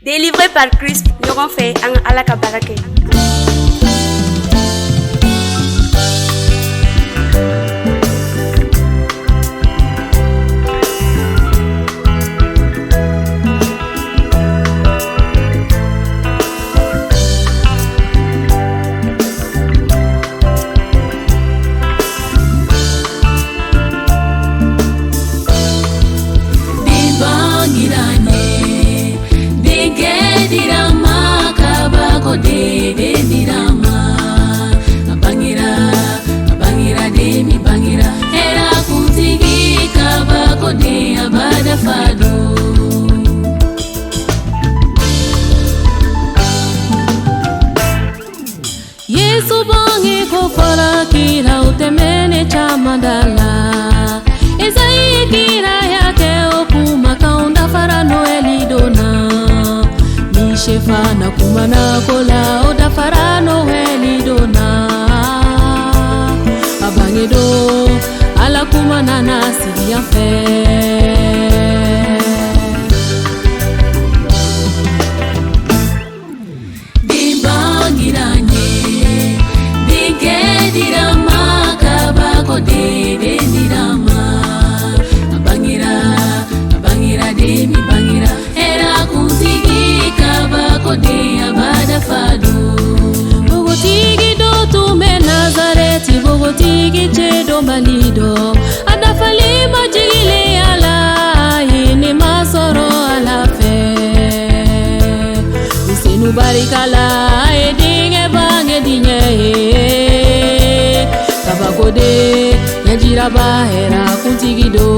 Délivré par Christ, ɲɔgɔn fɛ an ka Ala ka baara kɛ. Yesu bangi ko fara kira utemene chamandala Ezai kira yake okuma kaunda fara noeli dona Mishefa na kumana kola oda fara noeli dona Abangedo ala kumana na sidia fe Tigi chedo malido adafali majili ala ini masoro ala fe usinu barikala edinge bange dinye kabakode yajira bahera kuntigido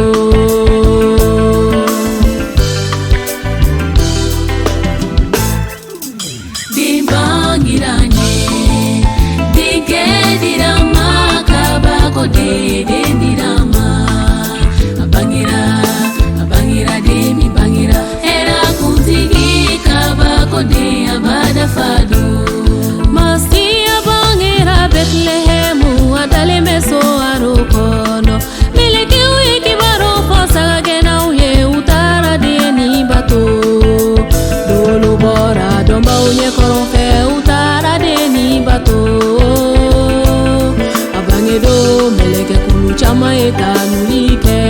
Masia bangira Bethlehemu adale meso arokono miliki wiki baro fosa gena uye utara deni bato dolo bora domba uye koronfe utara deni bato abangedo meleke kulu chama etanulike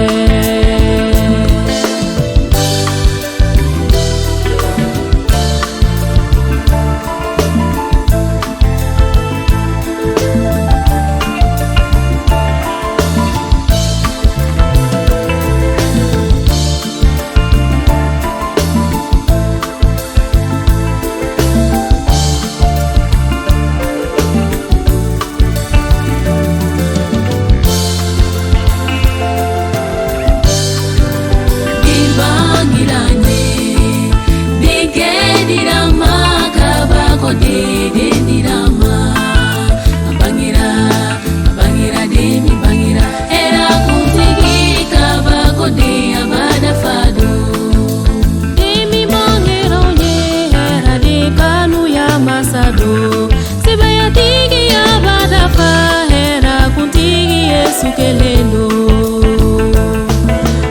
Kelendo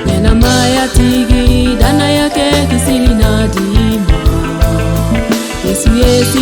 nena maya tigi dana yake kisili na dima Yesu